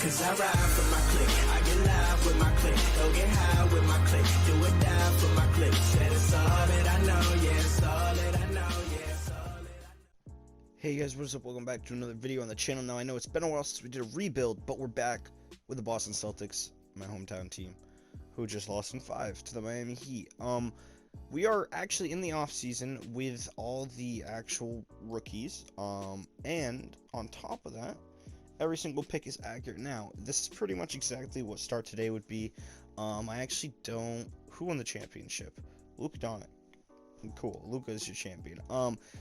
Cause I ride for my click, I get live with my click, go get high with my click, do or die for my click. Said it's all that I know, yeah, it's all that I know, yeah, it's all that I know. Hey guys, what's up? Welcome back to another video on the channel. Now I know it's been a while since we did a rebuild, but we're back with the Boston Celtics, my hometown team, who just lost in 5 to the Miami Heat. We are actually in the off season with all the actual rookies, and on top of that, every single pick is accurate. Now, this is pretty much exactly what start today would be. I actually don't. Who won the championship? Luka Doncic. Cool, Luka is your champion.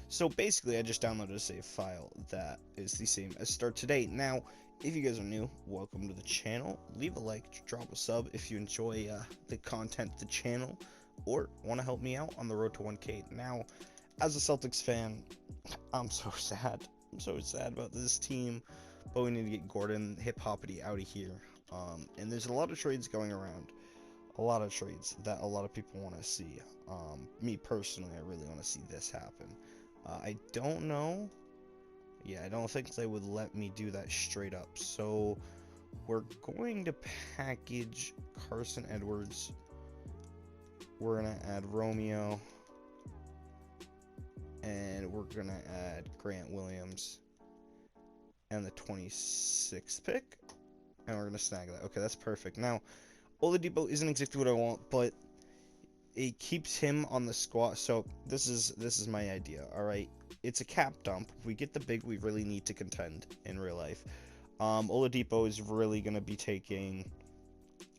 So basically, I just downloaded a save file that is the same as start today. Now, if you guys are new, welcome to the channel. Leave a like, drop a sub if you enjoy the content of the channel, or want to help me out on the road to 1K. Now, as a Celtics fan, I'm so sad. I'm so sad about this team. But we need to get Gordon hip-hoppity out of here. And there's a lot of trades going around. A lot of trades that a lot of people want to see. Me personally, I really want to see this happen. I don't know. Yeah, I don't think they would let me do that straight up. So we're going to package Carson Edwards. We're going to add Romeo. And we're going to add Grant Williams. And the 26th pick, and we're gonna snag that. Okay, that's perfect. Now, Oladipo isn't exactly what I want, but it keeps him on the squad. So this is my idea. All right, it's a cap dump. If we get the big we really need to contend in real life. Oladipo is really gonna be taking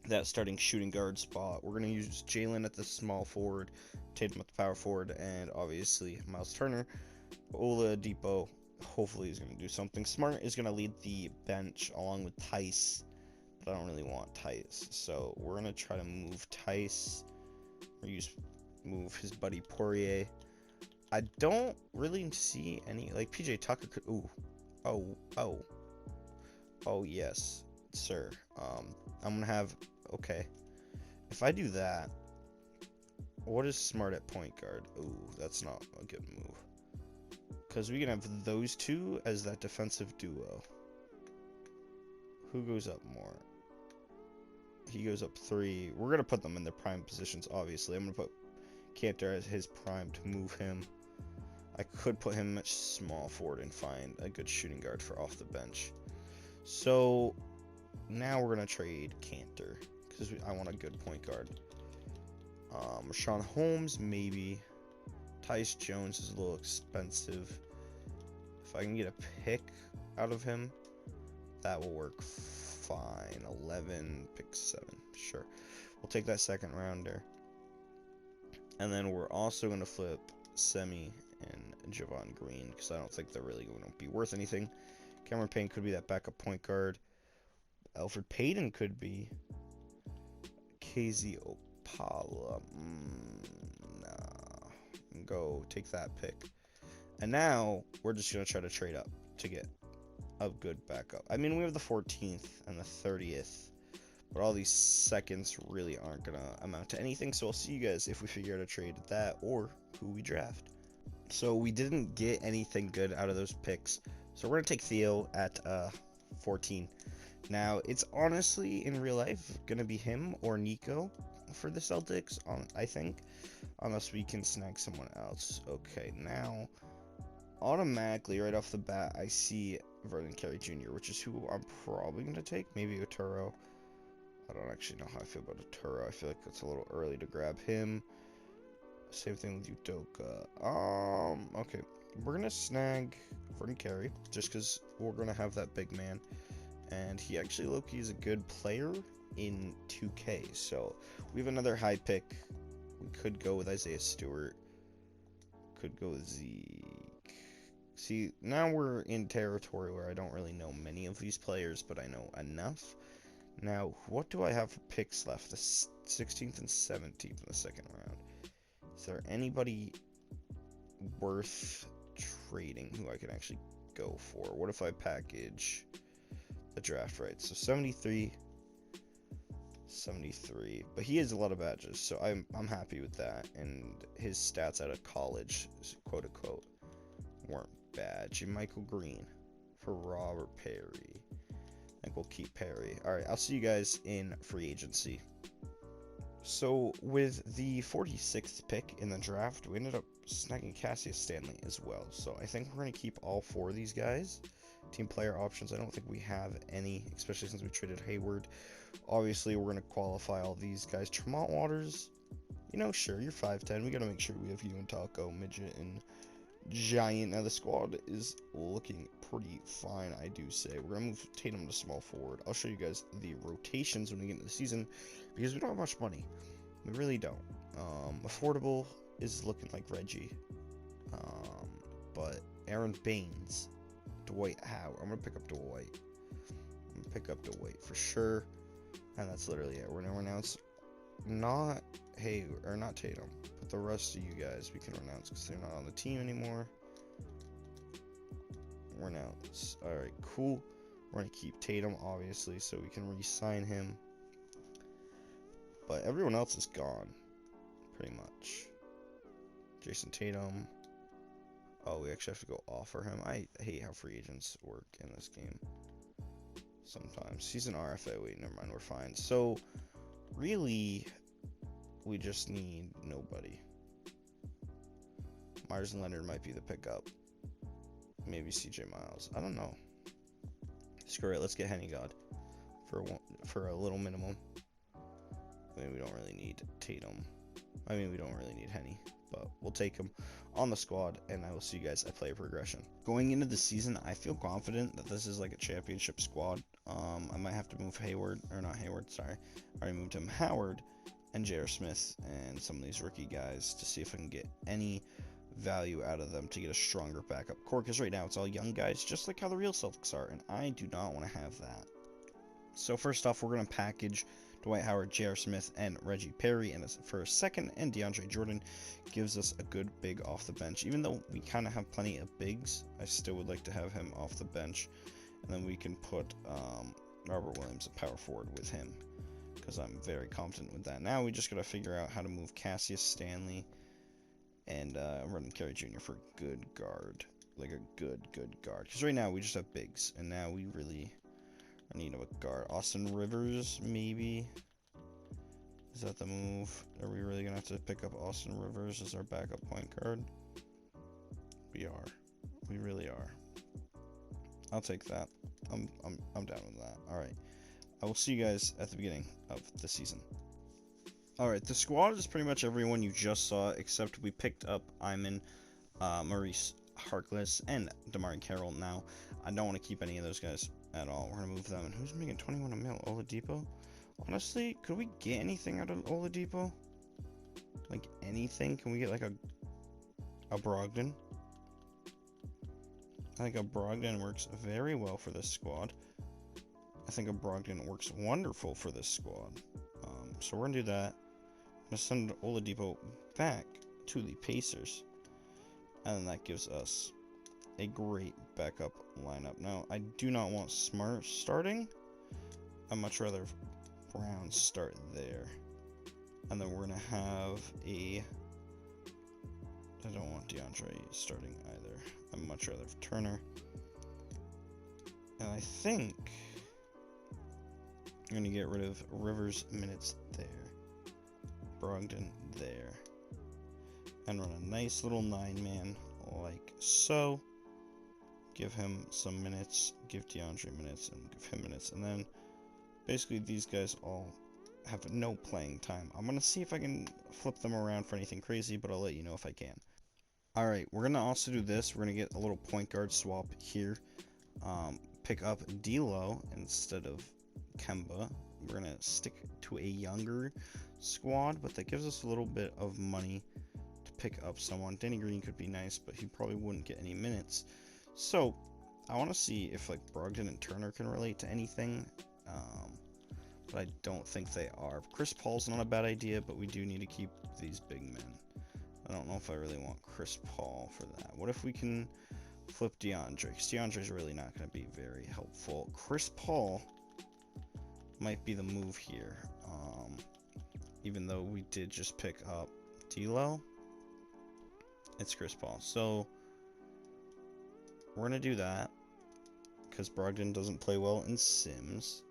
that starting shooting guard spot. We're gonna use Jalen at the small forward, Tatum at the power forward, and obviously Miles Turner. Oladipo hopefully he's going to do something. Smart is going to lead the bench along with Tice, but I don't really want Tice, so we're going to try to move Tice or move his buddy Poirier. I don't really see any, like, PJ Tucker could, oh yes sir. I'm going to have, okay, if I do that, what is Smart at point guard? Ooh, that's not a good move. Because we can have those two as that defensive duo. Who goes up more? He goes up 3. We're going to put them in their prime positions, obviously. I'm going to put Cantor as his prime to move him. I could put him at small forward and find a good shooting guard for off the bench. So, now we're going to trade Cantor. Because I want a good point guard. Rashawn Holmes, maybe. Tyus Jones is a little expensive. If I can get a pick out of him, that will work fine. 11, pick 7, sure. We'll take that second rounder. And then we're also going to flip Semi and Javon Green, because I don't think they're really going to be worth anything. Cameron Payne could be that backup point guard. Alfred Payton could be. KZ Opala. Go take that pick. And now we're just going to try to trade up to get a good backup. I mean, we have the 14th and the 30th, but all these seconds really aren't going to amount to anything. So I'll see you guys if we figure out a trade at that or who we draft. So we didn't get anything good out of those picks. So we're going to take Theo at 14. Now, it's honestly, in real life, going to be him or Nico for the Celtics, I think. Unless we can snag someone else. Okay, now, automatically, right off the bat, I see Vernon Carey Jr., which is who I'm probably going to take. Maybe Otero. I don't actually know how I feel about Otero. I feel like it's a little early to grab him. Same thing with Udoka. Okay, we're going to snag Vernon Carey, just because we're going to have that big man. And he actually, low-key, is a good player in 2K. So, we have another high pick. We could go with Isaiah Stewart. Could go with Zeke. See, now we're in territory where I don't really know many of these players, but I know enough. Now, what do I have for picks left? The 16th and 17th in the second round. Is there anybody worth trading who I can actually go for? What if I package the draft rights? So 73... but he has a lot of badges, so I'm happy with that. And his stats out of college, quote unquote, weren't bad. Michael Green for Robert Perry. think we'll keep Perry. All right, I'll see you guys in free agency. So with the 46th pick in the draft, we ended up snagging Cassius Stanley as well. So I think we're going to keep all 4 of these guys. Team player options, I don't think we have any, especially since we traded Hayward. Obviously, we're going to qualify all these guys. Tremont Waters, you know, sure, you're 5'10". We got to make sure we have you and Taco, Midget, and Giant. Now, the squad is looking pretty fine, I do say. We're going to move Tatum to small forward. I'll show you guys the rotations when we get into the season, because we don't have much money. We really don't. Affordable is looking like Reggie. But Aaron Baines, Dwight Howard. I'm going to pick up Dwight. I'm going to pick up Dwight for sure. And that's literally it. We're going to renounce not Tatum, but the rest of you guys we can renounce because they're not on the team anymore. Renounce. Alright, cool. We're going to keep Tatum, obviously, so we can re-sign him. But everyone else is gone, pretty much. Jason Tatum. Oh, we actually have to go offer him. I hate how free agents work in this game. Sometimes. He's an RFA. Wait, never mind. We're fine. So, really, we just need nobody. Myers and Leonard might be the pickup. Maybe CJ Miles. I don't know. Screw it. Let's get Henny God for a little minimum. I mean, we don't really need Tatum. I mean, we don't really need Henny, but we'll take him on the squad, and I will see you guys at player progression. Going into the season, I feel confident that this is like a championship squad. I might have to move Hayward, or not Hayward, sorry. I already moved him Howard and J.R. Smith and some of these rookie guys to see if I can get any value out of them to get a stronger backup core, because right now it's all young guys, just like how the real Celtics are, and I do not want to have that. So first off, we're going to package Dwight Howard, J.R. Smith, and Reggie Perry and for a second, and DeAndre Jordan gives us a good big off the bench. Even though we kind of have plenty of bigs, I still would like to have him off the bench, and then we can put Robert Williams at power forward with him, because I'm very confident with that. Now we just got to figure out how to move Cassius Stanley and Rodney Carey Jr. for a good guard, like a good guard, because right now we just have bigs, and now we really need a guard. Austin Rivers, maybe. Is that the move? Are we really gonna have to pick up Austin Rivers as our backup point guard? We are. We really are. I'll take that. I'm down with that. All right. I will see you guys at the beginning of the season. All right. The squad is pretty much everyone you just saw, except we picked up Iman, Maurice Harkless, and DeMar Carroll. Now, I don't want to keep any of those guys at all. We're gonna move them. And who's making 21 a mil? Oladipo? Honestly, could we get anything out of Oladipo? Like anything? Can we get like a Brogdon? I think a Brogdon works very well for this squad. I think a Brogdon works wonderful for this squad. So we're gonna do that. I'm gonna send Oladipo back to the Pacers, and then that gives us a great backup lineup. Now, I do not want Smart starting. I'd much rather Brown start there. And then we're going to have a... I don't want DeAndre starting either. I'd much rather have Turner. And I think I'm going to get rid of Rivers minutes there. Brogdon there. And run a nice little 9-man like so. Give him some minutes, give DeAndre minutes, and give him minutes. And then, basically, these guys all have no playing time. I'm going to see if I can flip them around for anything crazy, but I'll let you know if I can. Alright, we're going to also do this. We're going to get a little point guard swap here. Pick up D'Lo instead of Kemba. We're going to stick to a younger squad, but that gives us a little bit of money to pick up someone. Danny Green could be nice, but he probably wouldn't get any minutes. So, I want to see if like Brogdon and Turner can relate to anything, but I don't think they are. Chris Paul's not a bad idea, but we do need to keep these big men. I don't know if I really want Chris Paul for that. What if we can flip DeAndre? Because DeAndre's really not going to be very helpful. Chris Paul might be the move here, even though we did just pick up D'Lo. It's Chris Paul, so we're going to do that. because Brogdon doesn't play well in Sims.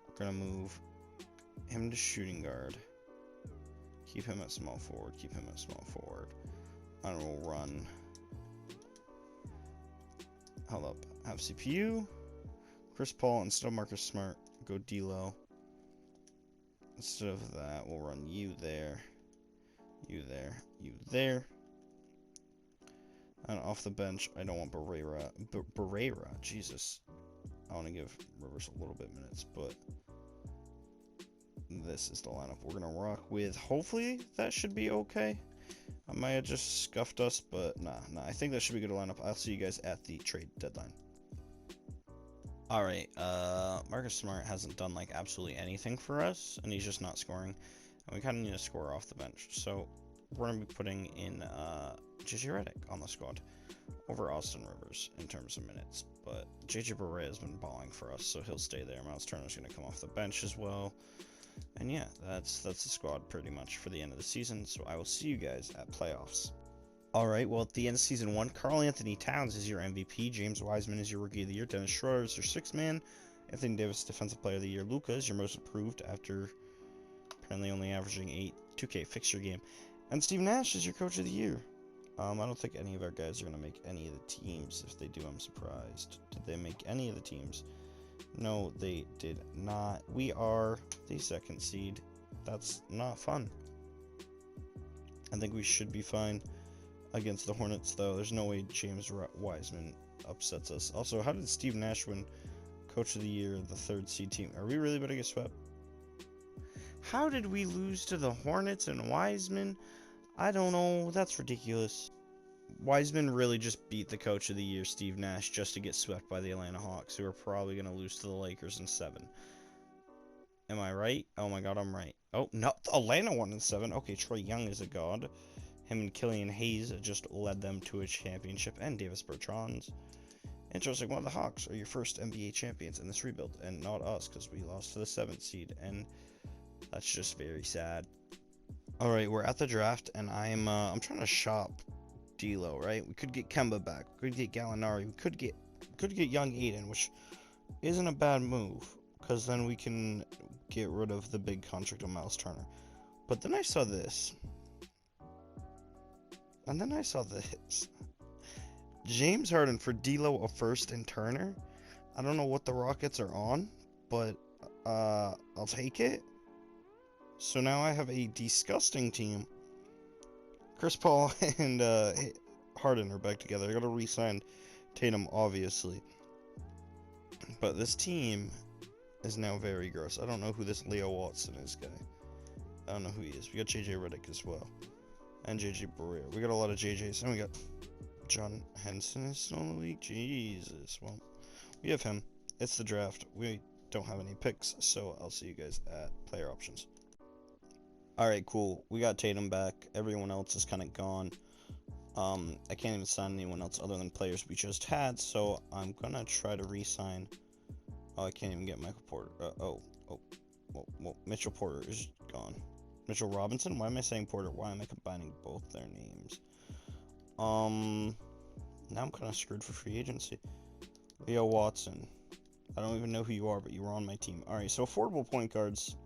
We're going to move him to shooting guard. Keep him at small forward. Keep him at small forward. And we'll run. Hold up. Have CPU. Chris Paul instead of Marcus Smart. Go D-Lo. Instead of that, we'll run you there. You there. You there. And off the bench, I don't want Barrera. Jesus. I want to give Rivers a little bit minutes, but this is the lineup we're going to rock with. Hopefully, that should be okay. I might have just scuffed us, but nah. I think that should be a good lineup. I'll see you guys at the trade deadline. Alright, Marcus Smart hasn't done, like, absolutely anything for us, and he's just not scoring. And we kind of need to score off the bench. So, we're going to be putting in, JJ Redick on the squad over Austin Rivers in terms of minutes, but JJ Barea has been balling for us, so he'll stay there. Miles Turner's going to come off the bench as well, and yeah, that's the squad pretty much for the end of the season. So I will see you guys at playoffs. All right, well, at the end of season 1, Karl Anthony Towns is your MVP, James Wiseman is your Rookie of the Year, Dennis Schroeder is your 6th man, Anthony Davis Defensive Player of the Year, Luka is your most improved after apparently only averaging 8 2K fixture game, and Steve Nash is your Coach of the Year. I don't think any of our guys are going to make any of the teams. If they do, I'm surprised. Did they make any of the teams? No, they did not. We are the 2nd seed. That's not fun. I think we should be fine against the Hornets, though. There's no way James Wiseman upsets us. Also, how did Steve Nash win Coach of the Year, the 3rd seed team? Are we really about to get swept? How did we lose to the Hornets and Wiseman? I don't know. That's ridiculous. Wiseman really just beat the Coach of the Year, Steve Nash, just to get swept by the Atlanta Hawks, who are probably going to lose to the Lakers in 7. Am I right? Oh my god, I'm right. Oh, no, Atlanta won in 7. Okay, Trae Young is a god. Him and Killian Hayes just led them to a championship, and Davis Bertans. Interesting, one of the Hawks are your first NBA champions in this rebuild, and not us, because we lost to the 7th seed, and that's just very sad. Alright, we're at the draft, and I'm trying to shop D'Lo, right? We could get Kemba back, we could get Gallinari, we could get young Aiden, which isn't a bad move, because then we can get rid of the big contract of Miles Turner. But then I saw this. And then I saw this. James Harden for D'Lo, a first, and Turner. I don't know what the Rockets are on, but I'll take it. So now I have a disgusting team. Chris Paul and Harden are back together. I gotta re-sign Tatum, obviously. But this team is now very gross. I don't know who this Leo Watson is, guy. I don't know who he is. We got JJ Redick as well. And JJ Barea. We got a lot of JJs. And we got John Henson is still in the league. Jesus. Well, we have him. It's the draft. We don't have any picks, so I'll see you guys at player options. Alright, cool. We got Tatum back. Everyone else is kind of gone. I can't even sign anyone else other than players we just had, so I'm gonna try to re-sign. Oh, I can't even get Michael Porter. Well, Mitchell Porter is gone. Mitchell Robinson? Why am I saying Porter? Why am I combining both their names? Now I'm kind of screwed for free agency. Leo Watson. I don't even know who you are, but you were on my team. Alright, so affordable point guards.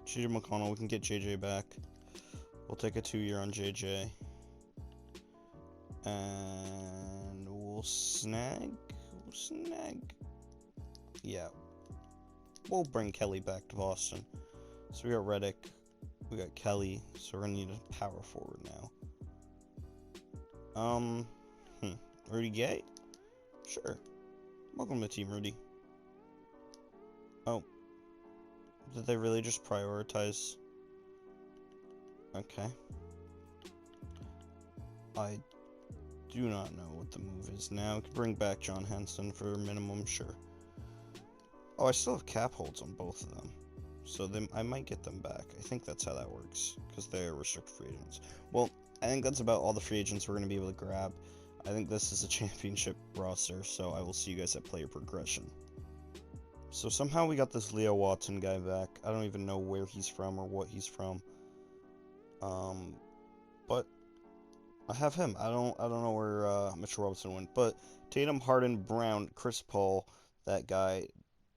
JJ McConnell, we can get JJ back. We'll take a 2-year on JJ. And we'll snag. Yeah. We'll bring Kelly back to Boston. So we got Redick. We got Kelly. So we're going to need a power forward now. Rudy Gay? Sure. Welcome to the team, Rudy. Oh. Did they really just prioritize? Okay. I do not know what the move is now. We could bring back John Henson for minimum, sure. Oh, I still have cap holds on both of them. So I might get them back. I think that's how that works, because they're restricted free agents. Well, I think that's about all the free agents we're going to be able to grab. I think this is a championship roster, so I will see you guys at player progression. So somehow we got this Leo Watson guy back. I don't even know where he's from or what he's from. But I have him. I don't know where Mitchell Robinson went, but Tatum, Harden, Brown, Chris Paul, that guy,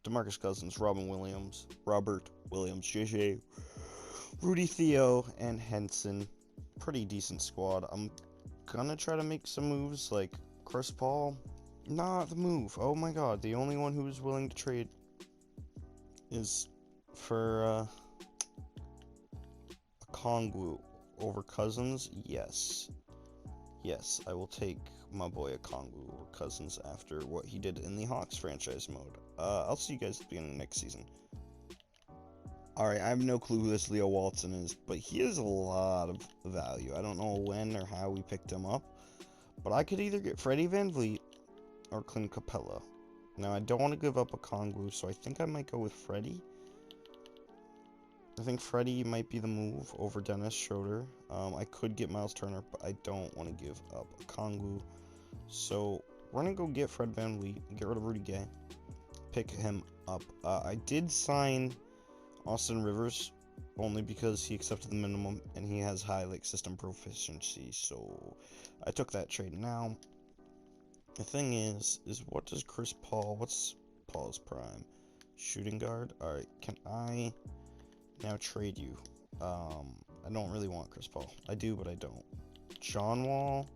DeMarcus Cousins, Robert Williams, JJ, Rudy Theo, and Henson. Pretty decent squad. I'm gonna try to make some moves like Chris Paul. Not the move. Oh my god, the only one who's willing to trade is for Okongwu over Cousins. Yes. Yes, I will take my boy Okongwu over Cousins after what he did in the Hawks franchise mode. I'll see you guys at the beginning of next season. Alright, I have no clue who this Leo Walton is, but he has a lot of value. I don't know when or how we picked him up, but I could either get Freddie VanVleet or Clint Capella. Now, I don't want to give up Okongwu, so I think I might go with Freddie. I think Freddie might be the move over Dennis Schroeder. I could get Miles Turner, but I don't want to give up Okongwu. So, we're going to go get Fred VanVleet, get rid of Rudy Gay, pick him up. I did sign Austin Rivers only because he accepted the minimum and he has high system proficiency, so I took that trade. Now, the thing is what does what's Paul's prime? Shooting guard? Alright, can I now trade you? I don't really want Chris Paul. I do, but I don't. John Wall?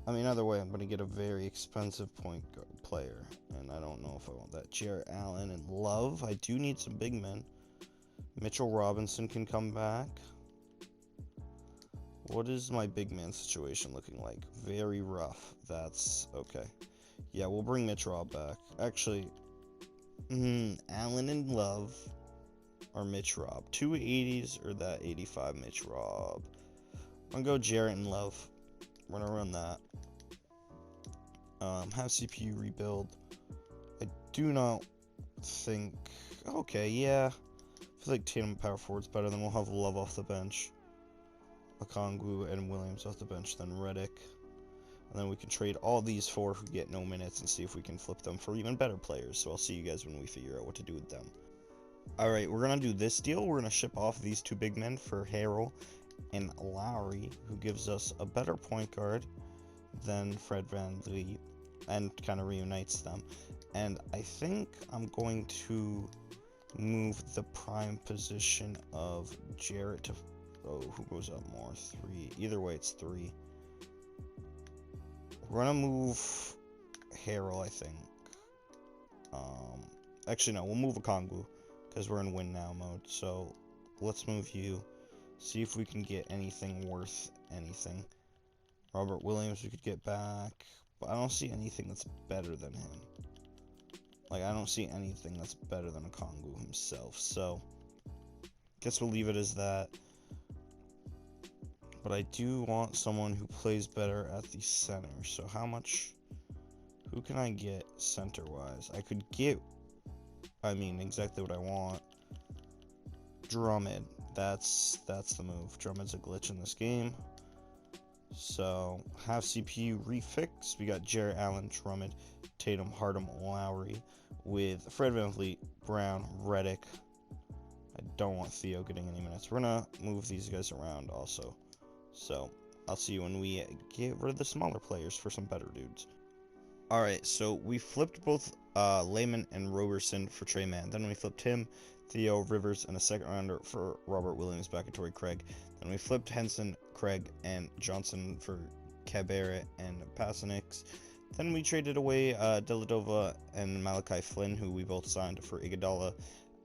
I mean, either way, I'm going to get a very expensive point guard player, and I don't know if I want that. Jarrett Allen and Love. I do need some big men. Mitchell Robinson can come back. What is my big man situation looking like? Very rough. That's okay. Yeah, we'll bring Mitch Rob back. Actually, Allen and Love or Mitch Rob. 2 80s or that 85 Mitch Rob. I'm gonna go Jarrett and Love. We're gonna run that. Have CPU rebuild. I do not think. Okay, yeah. I feel like Tatum power forward's better. Then we'll have Love off the bench. Okongwu and Williams off the bench. Then Redick. And then we can trade all these four who get no minutes and see if we can flip them for even better players. So I'll see you guys when we figure out what to do with them. Alright, we're going to do this deal. We're going to ship off these two big men for Harrell and Lowry, who gives us a better point guard than Fred VanVleet and kind of reunites them. And I think I'm going to move the prime position of Jarrett to... Oh, who goes up more? 3. Either way, it's 3. We're going to move Harrell, I think. Actually, no, we'll move Okongwu because we're in win now mode. So let's move you. See if we can get anything worth anything. Robert Williams we could get back, but I don't see anything that's better than him. Like, I don't see anything that's better than Okongwu himself. So guess we'll leave it as that. But I do want someone who plays better at the center. So how much? Who can I get center-wise? I could get, I mean, exactly what I want. Drummond. That's the move. Drummond's a glitch in this game. So have CPU refix. We got Jarrett Allen, Drummond, Tatum, Harden, Lowry with Fred VanVleet, Brown, Redick. I don't want Theo getting any minutes. We're gonna move these guys around also. So I'll see you when we get rid of the smaller players for some better dudes. Alright, so we flipped both Layman and Roberson for Trey Mann. Then we flipped him, Theo, Rivers, and a second rounder for Robert Williams back at Torrey Craig. Then we flipped Henson, Craig, and Johnson for Cabaret and Pasanix. Then we traded away Deladova and Malachi Flynn, who we both signed for Iguodala.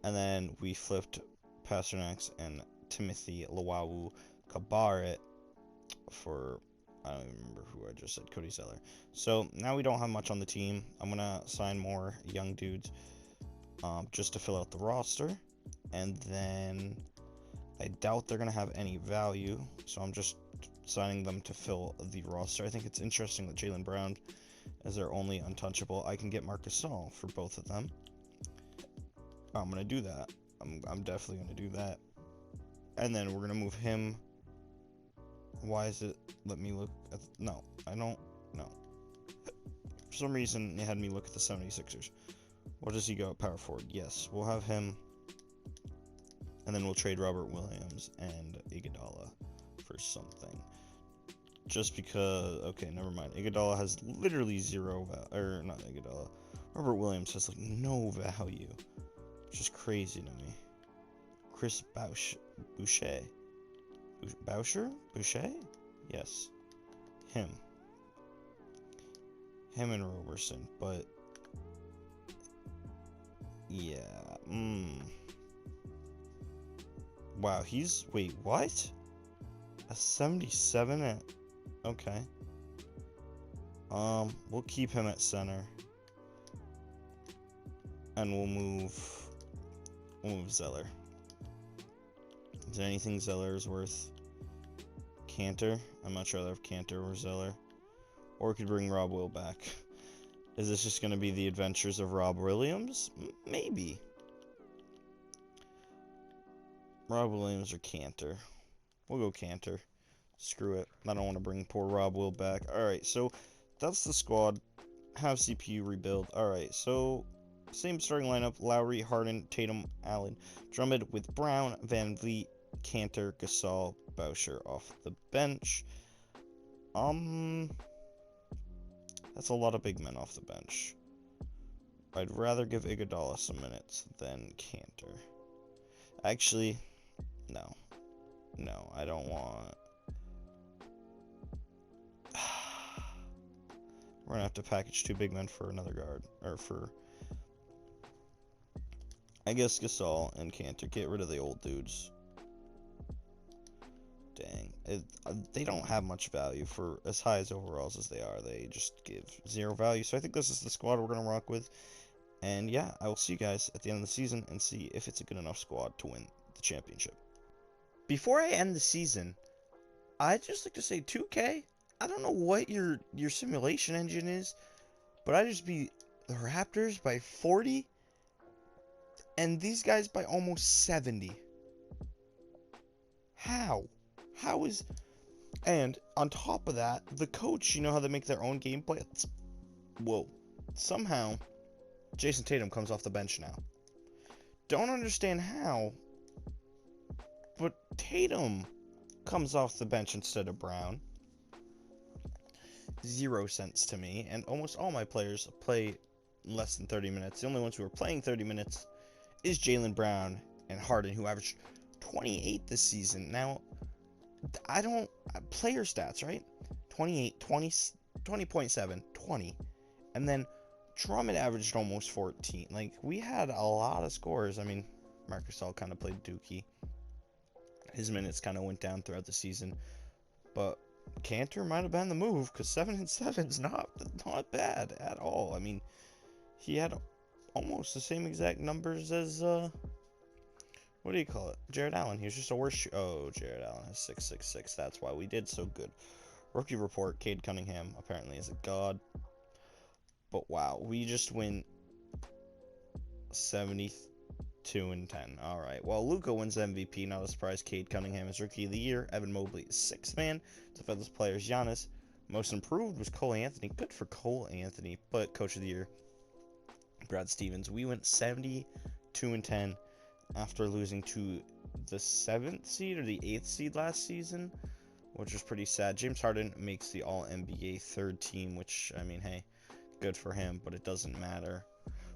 And then we flipped Pasternax and Timothy Luwawu Cabaret for, I don't even remember who I just said, Cody Zeller. So now we don't have much on the team. I'm going to sign more young dudes just to fill out the roster. And then I doubt they're going to have any value. So I'm just signing them to fill the roster. I think it's interesting that Jaylen Brown is their only untouchable. I can get Marcus Gasol for both of them. I'm going to do that. I'm definitely going to do that. And then we're going to move him. Why is it let me look at... No, I don't... No. For some reason, it had me look at the 76ers. What does he go at power forward? Yes, we'll have him. And then we'll trade Robert Williams and Iguodala for something. Just because, okay, never mind. Iguodala has literally zero value, or not Iguodala. Robert Williams has like no value. It's just crazy to me. Chris Boucher? Boucher? Yes. Him and Roberson, but yeah. Wow, wait, what? A 77 at, okay. We'll keep him at center. And we'll move Zeller. Is there anything Zeller is worth? Cantor? I'm not sure I'd have Cantor or Zeller. Or we could bring Rob Will back. Is this just going to be the adventures of Rob Williams? Maybe. Rob Williams or Cantor? We'll go Cantor. Screw it. I don't want to bring poor Rob Will back. Alright, so that's the squad. Have CPU rebuild. Alright, so same starting lineup. Lowry, Harden, Tatum, Allen. Drummond with Brown, Van Vliet, Cantor, Gasol, Boucher off the bench. That's a lot of big men off the bench. I'd rather give Iguodala some minutes than Cantor. Actually, no. No, I don't want... We're gonna have to package 2 big men for another guard. Or for... I guess Gasol and Cantor. Get rid of the old dudes. Dang. They don't have much value for as high as overalls as they are. They just give 0 value. So I think this is the squad we're going to rock with. And yeah, I will see you guys at the end of the season and see if it's a good enough squad to win the championship. Before I end the season, I'd just like to say 2K, I don't know what your simulation engine is, but I just beat the Raptors by 40 and these guys by almost 70. How? How is... And on top of that, the coach, you know how they make their own gameplay? Whoa. Somehow, Jason Tatum comes off the bench now. Don't understand how, but Tatum comes off the bench instead of Brown. 0 sense to me, and almost all my players play less than 30 minutes. The only ones who are playing 30 minutes is Jaylen Brown and Harden, who averaged 28 this season. Now, I don't... Player stats, right? 28, 20, 20.7, 20. And then Drummond averaged almost 14. Like, we had a lot of scores. I mean, Marc Gasol kind of played dookie. His minutes kind of went down throughout the season. But Cantor might have been the move, because 7 and 7 is not bad at all. I mean, he had almost the same exact numbers as... what do you call it? Jared Allen. He was just a worse... Oh, Jared Allen has 6.66. That's why we did so good. Rookie report, Cade Cunningham apparently is a god. But wow, we just win 72 and 10. Alright, well, Luka wins MVP. Not a surprise. Cade Cunningham is Rookie of the Year. Evan Mobley is 6th man. Defensive players, Giannis. Most improved was Cole Anthony. Good for Cole Anthony. But Coach of the Year, Brad Stevens. We went 72 and 10. After losing to the 7th seed or the 8th seed last season, which was pretty sad. James Harden makes the All-NBA 3rd team, which, I mean, hey, good for him, but it doesn't matter.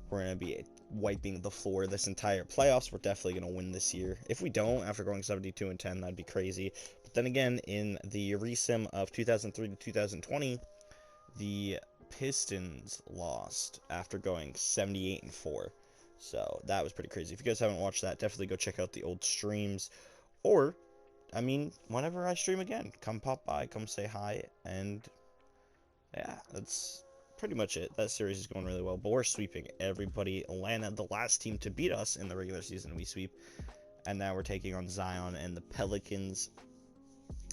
We're going to be wiping the floor this entire playoffs. We're definitely going to win this year. If we don't, after going 72 and 10, that'd be crazy. But then again, in the resim of 2003 to 2020, the Pistons lost after going 78 and 4. So, that was pretty crazy. If you guys haven't watched that, definitely go check out the old streams. Or, I mean, whenever I stream again, come pop by, come say hi, and yeah, that's pretty much it. That series is going really well, but we're sweeping everybody. Atlanta, the last team to beat us in the regular season, we sweep. And now we're taking on Zion and the Pelicans.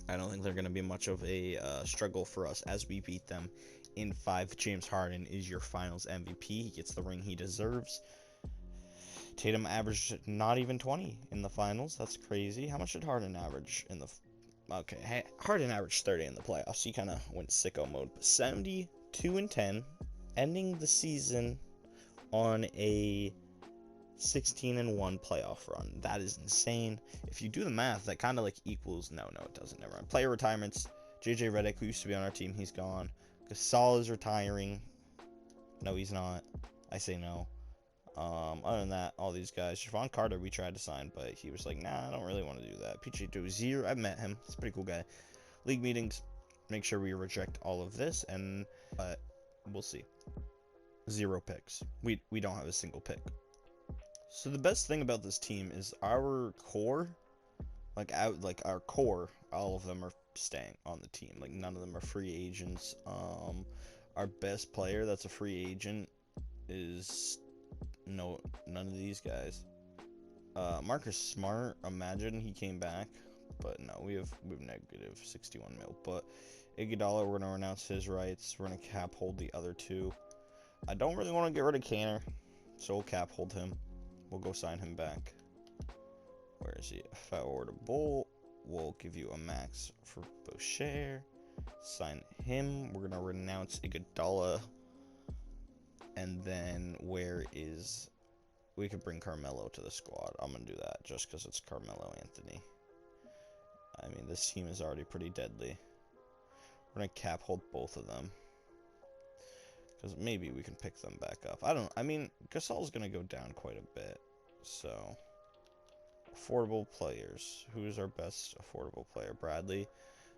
I don't think they're going to be much of a struggle for us as we beat them in 5. James Harden is your finals MVP. He gets the ring he deserves. Tatum averaged not even 20 in the finals. That's crazy. How much did Harden average in the... Okay, Harden averaged 30 in the playoffs. He kind of went sicko mode. But 72 and 10, ending the season on a 16 and 1 playoff run. That is insane. If you do the math, that kind of like equals... No, it doesn't. Never mind. Player retirements. JJ Redick, who used to be on our team, he's gone. Gasol is retiring. No, he's not. I say no. Other than that, all these guys. Javon Carter, we tried to sign, but he was like, nah, I don't really want to do that. PJ Dozier, I've met him. He's a pretty cool guy. League meetings, make sure we reject all of this, and we'll see. 0 picks. We don't have a single pick. So the best thing about this team is our core, our core, all of them are staying on the team. Like, none of them are free agents. Our best player that's a free agent is none of these guys. Marcus Smart, imagine he came back, but no, we have negative 61 mil. But Iguodala, we're gonna renounce his rights. We're gonna cap hold the other 2. I don't really want to get rid of Canner, so we'll cap hold him. We'll go sign him back. Where is he? If I order Bull, we'll give you a max for Boucher. Sign him. We're gonna renounce Iguodala. And then we could bring Carmelo to the squad. I'm gonna do that just because it's Carmelo Anthony. I mean, this team is already pretty deadly. We're gonna cap hold both of them, because maybe we can pick them back up. I mean, Gasol's gonna go down quite a bit. So, affordable players. Who's our best affordable player? Bradley.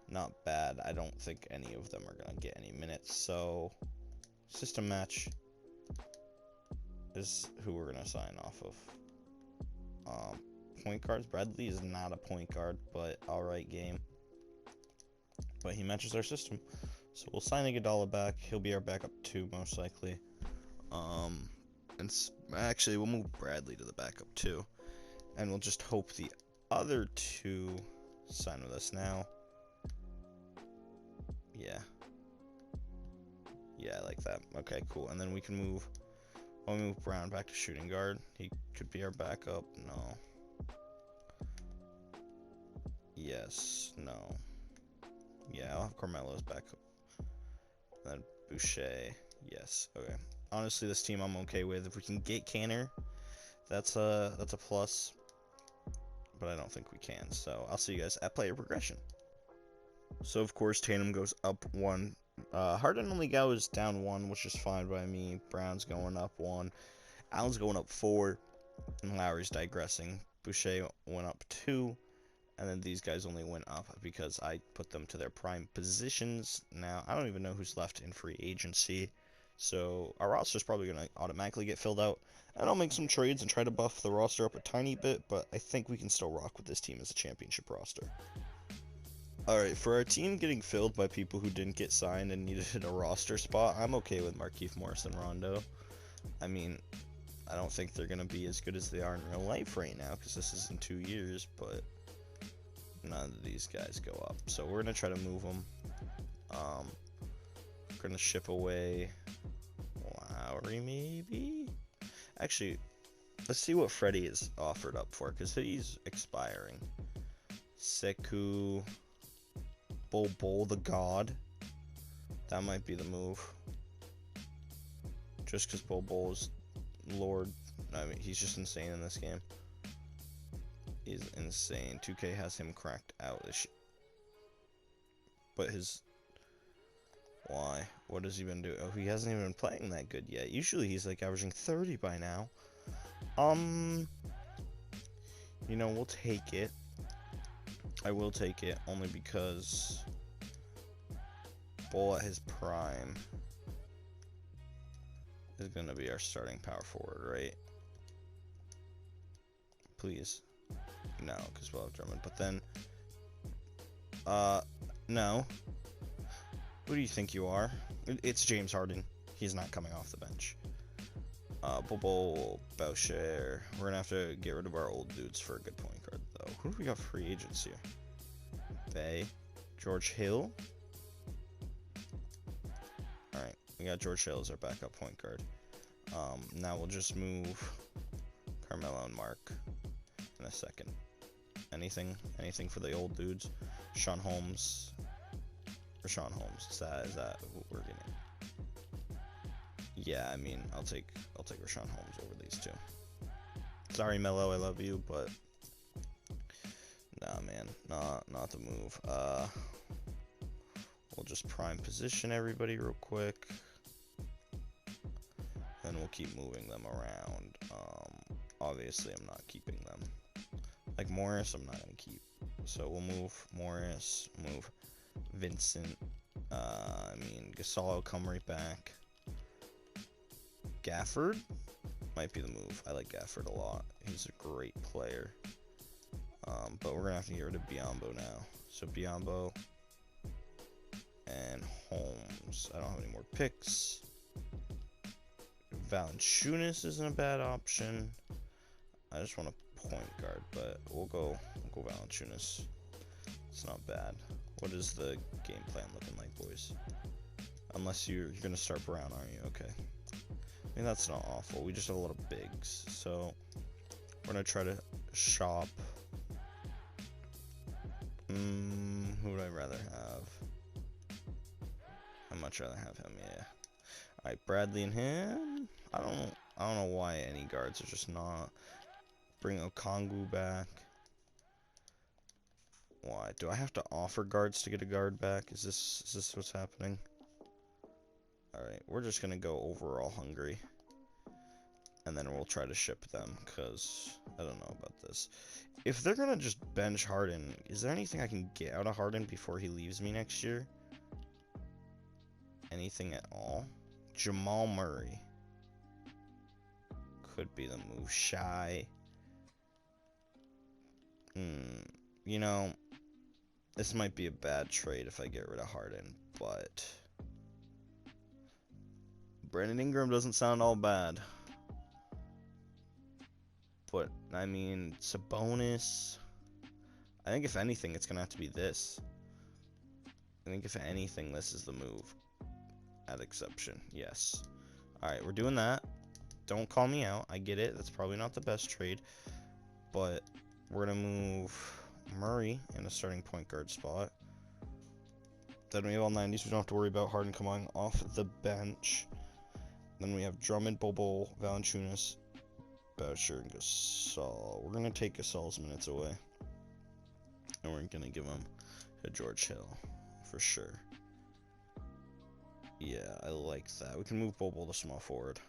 Not bad. I don't think any of them are gonna get any minutes. So, system match is who we're gonna sign off of. Point guards. Bradley is not a point guard, but alright game. But he matches our system. So we'll sign Iguodala back. He'll be our backup 2 most likely. And actually we'll move Bradley to the backup 2. And we'll just hope the other 2 sign with us now. Yeah. Yeah, I like that. Okay, cool. And then we can move Brown back to shooting guard. He could be our backup. No. Yes. No. Yeah, I'll have Carmelo's backup. And then Boucher. Yes. Okay. Honestly, this team I'm okay with. If we can get Canner, that's a plus. But I don't think we can. So I'll see you guys at player progression. So of course Tatum goes up 1. Harden only goes down 1, which is fine by me. Brown's going up 1. Allen's going up 4. And Lowry's digressing. Boucher went up 2. And then these guys only went up because I put them to their prime positions. Now, I don't even know who's left in free agency. So, our roster's probably going to automatically get filled out. And I'll make some trades and try to buff the roster up a tiny bit. But I think we can still rock with this team as a championship roster. Alright, for our team getting filled by people who didn't get signed and needed a roster spot, I'm okay with Markieff Morris and Rondo. I mean, I don't think they're going to be as good as they are in real life right now, because this is in 2 years, but none of these guys go up. So we're going to try to move them. We're going to ship away Lowry, maybe? Actually, let's see what Freddie is offered up for, because he's expiring. Sekou... Bol the God. That might be the move. Just because Bol is Lord. I mean, he's just insane in this game. He's insane. 2K has him cracked out. But his... Why? What has he been doing? Oh, he hasn't even been playing that good yet. Usually he's like averaging 30 by now. You know, we'll take it. I will take it only because Bull at his prime is going to be our starting power forward, right? Please. No, because we'll have Drummond. But then, no. Who do you think you are? It's James Harden. He's not coming off the bench. Bobo, Boucher. We're going to have to get rid of our old dudes for a good point guard, though. Who do we got free agents here? Bay. George Hill. Alright, we got George Hill as our backup point guard. Now we'll just move Carmelo and Mark in a second. Anything for the old dudes? Sean Holmes. Rashawn Holmes. Is that who we're getting? Yeah, I mean, I'll take Rashawn Holmes over these two. Sorry, Melo, I love you, but nah, man, not the move. We'll just prime position everybody real quick. Then we'll keep moving them around. Obviously, I'm not keeping them. Like Morris, I'm not going to keep. So we'll move Morris, move Vincent. Gasol, come right back. Gafford might be the move. I like Gafford a lot. He's a great player. But we're going to have to get rid of Biyombo now. So Biyombo and Holmes. I don't have any more picks. Valanciunas isn't a bad option. I just want a point guard, but we'll go Valanciunas. It's not bad. What is the game plan looking like, boys? Unless you're going to start Brown, aren't you? Okay. I mean, that's not awful. We just have a lot of bigs. So we're going to try to shop. Who would I rather have? I'd much rather have him, yeah. Alright, Bradley and him. I don't know why any guards are just not. Bring Okongwu back. Why? Do I have to offer guards to get a guard back? Is this what's happening? Alright, we're just gonna go overall hungry. And then we'll try to ship them, because I don't know about this. If they're gonna just bench Harden, is there anything I can get out of Harden before he leaves me next year? Anything at all? Jamal Murray could be the move. Shy. You know, this might be a bad trade if I get rid of Harden, but Brandon Ingram doesn't sound all bad. But, I mean, Sabonis. I think if anything, it's going to have to be this. I think if anything, this is the move. At exception, yes. Alright, we're doing that. Don't call me out. I get it. That's probably not the best trade. But we're going to move Murray in a starting point guard spot. Then we have all 90s. We don't have to worry about Harden coming off the bench. Then we have Drummond, Bobo, Valanciunas, Boucher, and Gasol. We're going to take Gasol's minutes away. And we're going to give him to George Hill for sure. Yeah, I like that. We can move Bobo to small forward.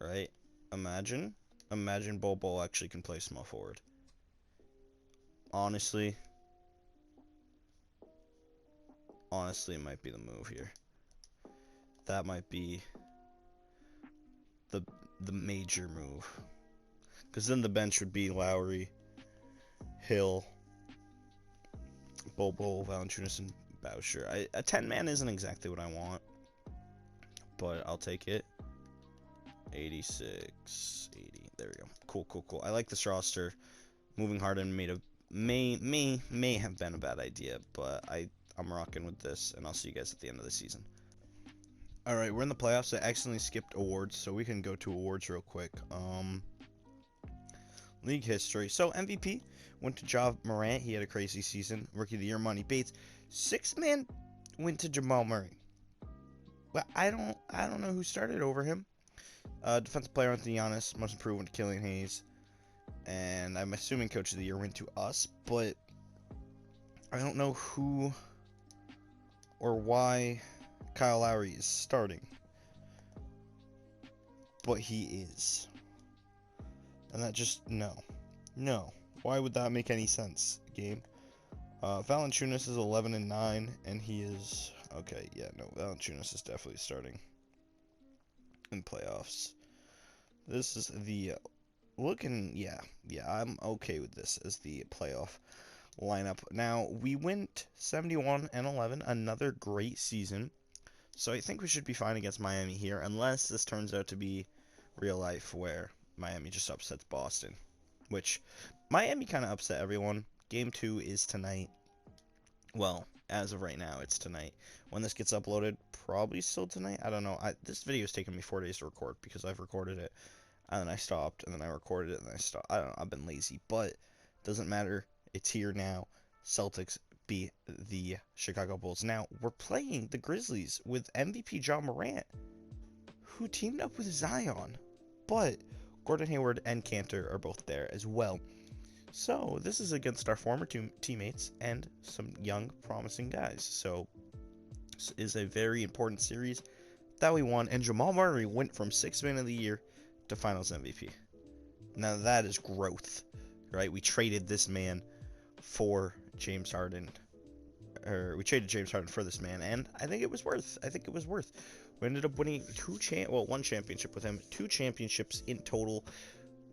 Right? Imagine Bobo actually can play small forward. Honestly, it might be the move here. That might be the major move. Because then the bench would be Lowry, Hill, Bobo, Valanciunas, and Boucher. A 10-man isn't exactly what I want, but I'll take it. 86, 80. There we go. Cool. I like this roster. Moving Harden may have been a bad idea, but I'm rocking with this, and I'll see you guys at the end of the season. Alright, we're in the playoffs. I accidentally skipped awards, so we can go to awards real quick. League history. So MVP went to Ja Morant. He had a crazy season. Rookie of the Year, Monty Bates. Sixth man went to Jamal Murray. But I don't know who started over him. Defensive player went to Giannis. Most improved went to Killian Hayes. And I'm assuming Coach of the Year went to us. But I don't know who or why Kyle Lowry is starting. But he is. And that just, no. Why would that make any sense, game? Valanciunas is 11-9, and he is, okay, yeah, no, Valanciunas is definitely starting in playoffs. This is the, yeah, I'm okay with this as the playoff lineup. Now, we went 71-11, another great season, so I think we should be fine against Miami here, unless this turns out to be real life, where Miami just upsets Boston, which Miami kind of upset everyone. Game 2 is tonight. Well, as of right now, it's tonight. When this gets uploaded, probably still tonight. I don't know. This video has taken me 4 days to record because I've recorded it, and then I stopped, and then I recorded it, and then I stopped. I don't know. I've been lazy, but doesn't matter. It's here now. Celtics beat the Chicago Bulls. Now, we're playing the Grizzlies with MVP Ja Morant, who teamed up with Zion, but Gordon Hayward and Cantor are both there as well. So this is against our former teammates and some young, promising guys. So this is a very important series that we won, and Jamal Murray went from 6th man of the year to Finals MVP. Now that is growth, right? We traded this man for James Harden, or we traded James Harden for this man, and I think it was worth. We ended up winning one championship with him, 2 championships in total,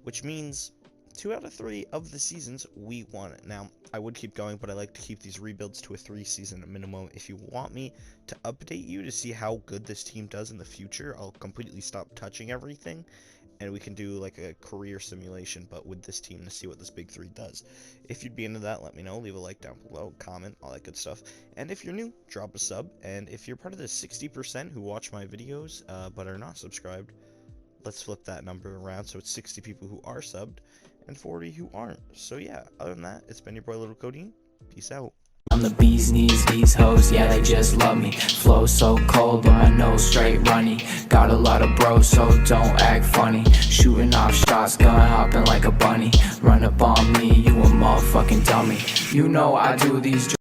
which means 2 out of 3 of the seasons we won. Now, I would keep going, but I like to keep these rebuilds to a 3-season minimum. If you want me to update you to see how good this team does in the future, I'll completely stop touching everything, and we can do like a career simulation, but with this team, to see what this big 3 does. If you'd be into that, let me know. Leave a like down below, comment, all that good stuff. And if you're new, drop a sub. And if you're part of the 60% who watch my videos but are not subscribed, let's flip that number around so it's 60 people who are subbed and 40 who aren't. So yeah, other than that, it's been your boy Little Codeine. Peace out. I'm the bee's knees, these hoes, yeah, they just love me. Flow so cold, but my nose straight runny. Got a lot of bros, so don't act funny. Shooting off shots, gun hopping like a bunny. Run up on me, you a motherfucking dummy. You know I do these